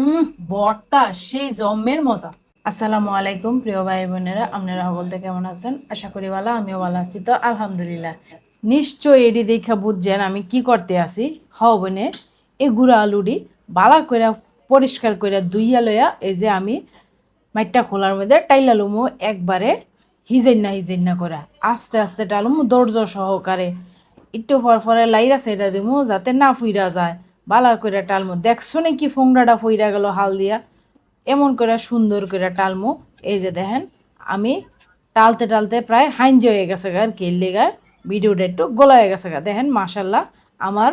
উম ভর্তা সেই জম্মের মজা। আসসালামু আলাইকুম প্রিয় ভাই বোনেরা, আপনারা বলতে কেমন আছেন? আশা করি ভালো, আমিও ভালো আছি। তো আলহামদুলিল্লাহ। নিশ্চয় এডি দেখা বুঝছেন আমি কি করতে আসি। বোনে এই গুঁড়া আলুডি বালা কইরা পরিষ্কার কইরা ধুইয়া লইয়া এই যে আমি মাইটটা খোলার মধ্যে টাইলা লুমু একবারে হিজেন না করা আস্তে আস্তে টালুমু ধৈর্য সহকারে। একটু পর পরে লাইরা সেটা দিমু যাতে না ফুইরা যায়। বালা কইরা টালমু, দেখছো নাকি ফোংরাটা ফুইরা গেল হাল দিয়া। এমন করে সুন্দর করে টালমু। এই যে দেখেন আমি টালতে টালতে প্রায় হাইঞ্জ হয়ে গেছে গা আর কি, লেগা ভিডিওটা একটু গোলা হয়ে গেছে গা। দেখেন মাশাল্লাহ আমার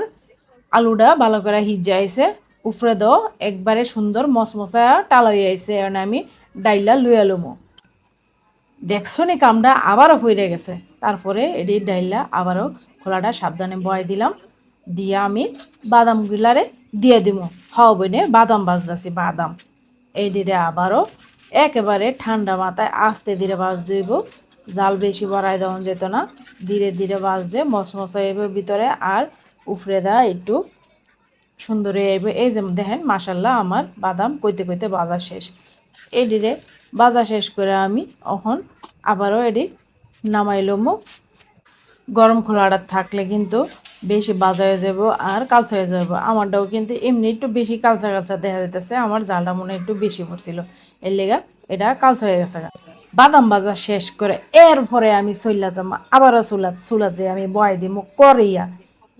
আলুটা ভালো করে হিজ্জা আইছে, উফরে দাও একবারে সুন্দর মশমশা টাল হয়ে আইছে। এখন আমি ডাইলা লুয়া লুমু। দেখছো নি কামটা আবারও হইরে গেছে। তারপরে এটি ডাইলা আবারও খোলাটা সাবধানে বয় দিলাম, দিয়া আমি বাদাম গুলারে দিয়ে দিমু। বইনে বাদাম বাজতেছি, বাদাম এই দিলে আবারও একেবারে ঠান্ডা মাথায় আস্তে ধীরে বাজ দিব। জাল বেশি বাড়াই দেওয়া যেত না, ধীরে ধীরে বাজ দিয়ে মশমশা এবে ভিতরে আর উফরে দেওয়া একটু সুন্দর হয়ে আইব। এই যে দেখেন মাশাল্লাহ আমার বাদাম কইতে কইতে বাজা শেষ। এডিরে বাজা শেষ করে আমি এখন আবারও এডি নামাইলমু। গরম খোলাটা থাকলে কিন্তু বেশি বাজা হয়ে যাব আর কালচা হয়ে যাব। আমারটাও কিন্তু এমনি একটু বেশি কালচা কালচা দেখা যাইতেছে, আমার জালটা মনে একটু বেশি পড়ছিল, এর লেগা এটা কালচা হয়ে গেছে। বাদাম বাজা শেষ করে এরপরে আমি চইলা যাম আবারও চুলাত যে আমি বয় দিম করিয়া।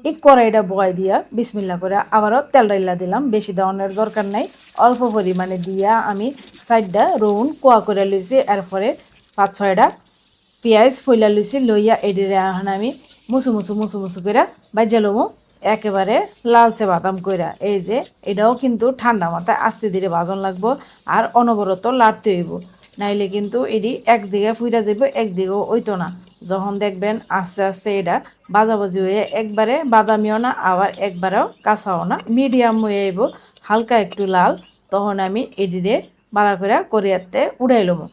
এই কড়াইটা বয় দিয়া বিসমিল্লা করে আবারও তেল ডাইলা দিলাম, বেশি দেওয়ানোর দরকার নাই, অল্প পরিমাণে দিয়া আমি সাইডটা রৌন কোয়া করে লইছি। এরপরে 5-6টা পেঁয়াজ ফইলা লইছি, লইয়া এডিরে এখন আমি মুসু মুসু করে বাইজা লমু একেবারে লালচে বাদাম কইরা। এই যে এটাও কিন্তু ঠান্ডা মাথায় আস্তে ধীরে বাজন লাগবো আর অনবরত লাড়তে হইব, নাইলে কিন্তু এডি একদিকে ফুইরা যাইব একদিকেও ওইতো না। যখন দেখবেন আস্তে আস্তে এটা বাজাবাজি হয়ে একবারে বাদামিও না আবার একবারেও কাঁচাও না, মিডিয়াম হয়ে আইব, হালকা একটু লাল, তখন আমি এডিরে বাড়া করে করিয়াতে উড়াই লমু।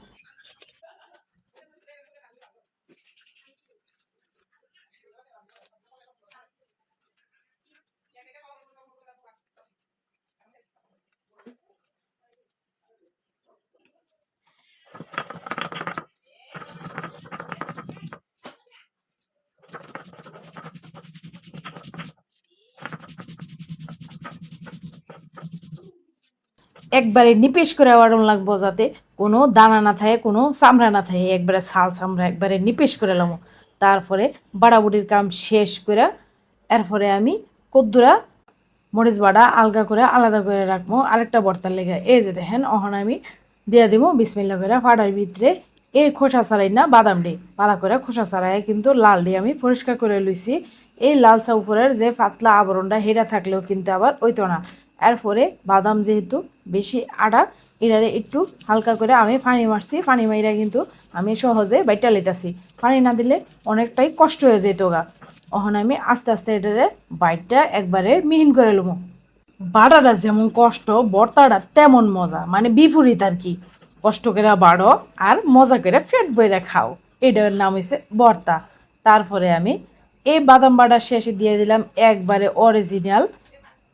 একবারে নিপেশ করে ওয়ারম লাগবো, যাতে কোনো দানা না থাকে, কোনো চামড়া না থাকে, একবারে ছাল চামড়া একবারে নিপেশ করে লামো। তারপরে বাড়াবুড়ির কাম শেষ করে এরপরে আমি কদ্দুরা মরিচ বাটা আলগা করে আলাদা করে রাখবো আরেকটা বর্তার লেগে। এই যে দেখেন অহন আমি দিয়ে দিব বিসমিল্লা করে ফাটার ভিতরে এই খোসা ছাড়াই না বাদাম ডি পালা করে খোসা ছাড়াই কিন্তু লাল ডি আমি পরিষ্কার করে লইছি। এই লাল চা উপরের যে পাতলা আবরণটা হেরা থাকলেও কিন্তু আবার ওইতো না। এরপরে বাদাম যেহেতু বেশি আটা, এটারে একটু হালকা করে আমি পানি মারছি, পানি মাইরা কিন্তু আমি সহজে বাইটা লইতাছি। পানি না দিলে অনেকটাই কষ্ট হয়ে যেত গা। অহন আমি আস্তে আস্তে এটারে বাইটটা একবারে মিহিন করে লমু। বাড়াটা যেমন কষ্ট, বর্তাটা তেমন মজা, মানে বিপরীত আর কি। কষ্ট করে বাড়ো আর মজা করে পেট বইরা খাও, এটার নাম হয়েছে বর্তা। তারপরে আমি এই বাদাম বাটা শেষে দিয়ে দিলাম একবারে অরিজিনাল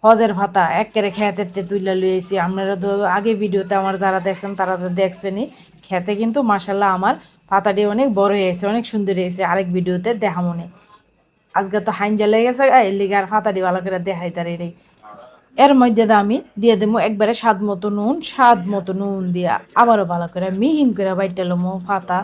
হজের ভাতা, একেবারে খেতে তুইলা লইয়েছি। আপনারা তো আগে ভিডিওতে আমার যারা দেখছেন তারা তো দেখছেনই, খেতে কিন্তু মাসাল্লাহ আমার পাতাটি অনেক বড় হয়েছে, অনেক সুন্দর হয়েছে। আরেক ভিডিওতে দেখা মনে, আজকে তো হাইঞ্জা লেগে গেছে এর লিগে আর ফাতাটি ভালো করে দেখাই তার এটাই। এর মধ্যে আমি দিয়ে দেবো একবারে স্বাদ মতো নুন দিয়া আবারও ভালো করে মিহিন করে বাইটা লমো পাতা।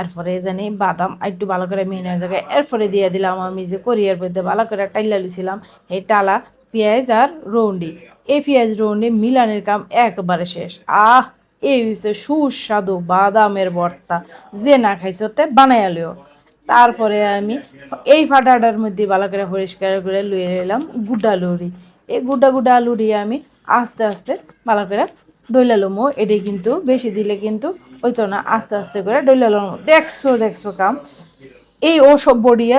এরপরে জানি বাদাম একটু ভালো করে মিহিন হয়ে যাবে। এরপরে দিয়ে দিলাম আমি যে কোরিয়ার মধ্যে ভালো করে টাইলা লিছিলাম এই টালা পেঁয়াজ আর রৌন্ডি। এই পেঁয়াজ রৌন্ডি মিলানের কাম একবারে শেষ। এই হচ্ছে সুস্বাদু বাদামের ভর্তা, যে না খাইছে তে বানাইয়া লিও। তারপরে আমি এই ফাটাটার মধ্যে ভালো করে পরিষ্কার করে লুয়ে নিলাম গুড্ডা লুড়ি। এই গুড্ডা গুড্ডা আলু দিয়ে আমি আস্তে আস্তে ভালো করে ডইলা লমো। এটি কিন্তু বেশি দিলে কিন্তু ওইতো না, আস্তে আস্তে করে ডইলা লমো। দেখছো কাম এই ওসব বড়িয়ে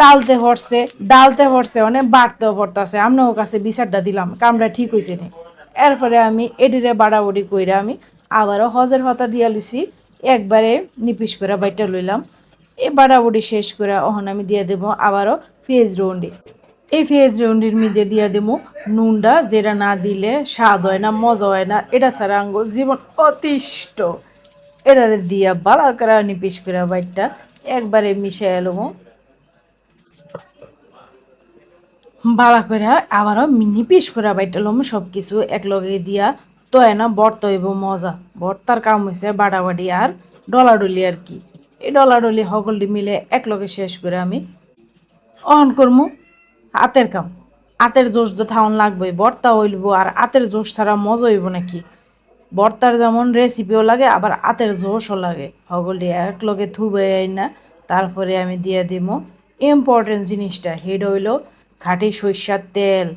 টালতে পড়ছে, ডালতে পড়ছে, অনেক বাড়তেও পড়তেছে। আমরাও কাছে বিচারটা দিলাম কামটা ঠিক হয়েছে নি। এরপরে আমি এডিরে বাড়াবাড়ি কইরা আমি আবারও হজের হতা দিয়া লুছি, একবারে নিপিস করে বাইটা লইলাম। এই বাড়াবাড়ি শেষ করে ওখানে আমি দিয়ে দেবো আবারও পেঁয়াজ রন্ডি। এই পেঁয়াজ রুন্ডির মধ্যে দিয়ে দেবো নুনটা, যেটা না দিলে স্বাদ হয় না, মজা হয় না। এটা ছাড়া আঙ্গ জীবন অতিষ্ঠ। এটারে দিয়া বালা করে আনি পিস করে বাইটটা একবারে মিশাই এলো বালা করে, আবারও মিনি পিস করে বাইটটা লম সব কিছু একলগে দিয়া। তো না ভর্তা হইব মজা। ভর্তার কাম হয়েছে বাড়াবাড়ি আর ডলাডলি আর কি। এই ডলাডলি সকলটি মিলে একলগে শেষ করে আমি অন করমু হাতের কাম। হাতের জোশ তো থাউন লাগবেই, ভর্তা হইলব আর হাতের জোশ ছাড়া মজা হইব নাকি। ভর্তার যেমন রেসিপিও লাগে আবার হাতের জোশও লাগে, সকলটি একলগে থুবে না। তারপরে আমি দিয়ে দিব ইম্পর্টেন্ট জিনিসটা, হেড হইল খাঁটি সরিষার তেল।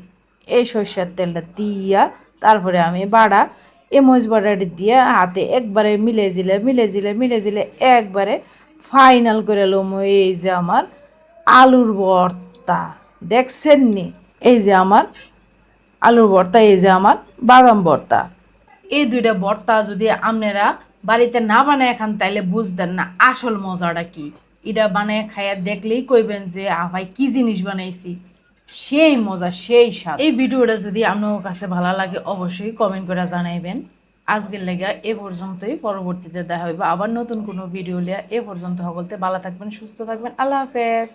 এই সরিষার তেলটা দিয়া তারপরে আমি বাড়া এই মরিচ বাটাটি দিয়ে হাতে একবারে মিলে জিলে একবারে ফাইনাল করে লম। এই যে আমার আলুর ভর্তা, দেখছেন নি? এই যে আমার আলুর ভর্তা, এই যে আমার বাদাম ভর্তা। এই দুইটা ভর্তা যদি আপনারা বাড়িতে না বানায় খান তাইলে বুঝতেন না আসল মজাটা কি। এটা বানায় খাইয়া দেখলেই কইবেন যে ভাই কি জিনিস বানাইছি, সেই মজা সেই স্বাদ। এই ভিডিওটা যদি আপনার কাছে ভালো লাগে অবশ্যই কমেন্ট করে জানাইবেন। আজকের লেগা এ পর্যন্তই, পরবর্তীতে দেখা হইব আবার নতুন কোনো ভিডিও লিয়া। এ পর্যন্ত সকলতে ভালো থাকবেন, সুস্থ থাকবেন, আল্লাহ হাফেজ।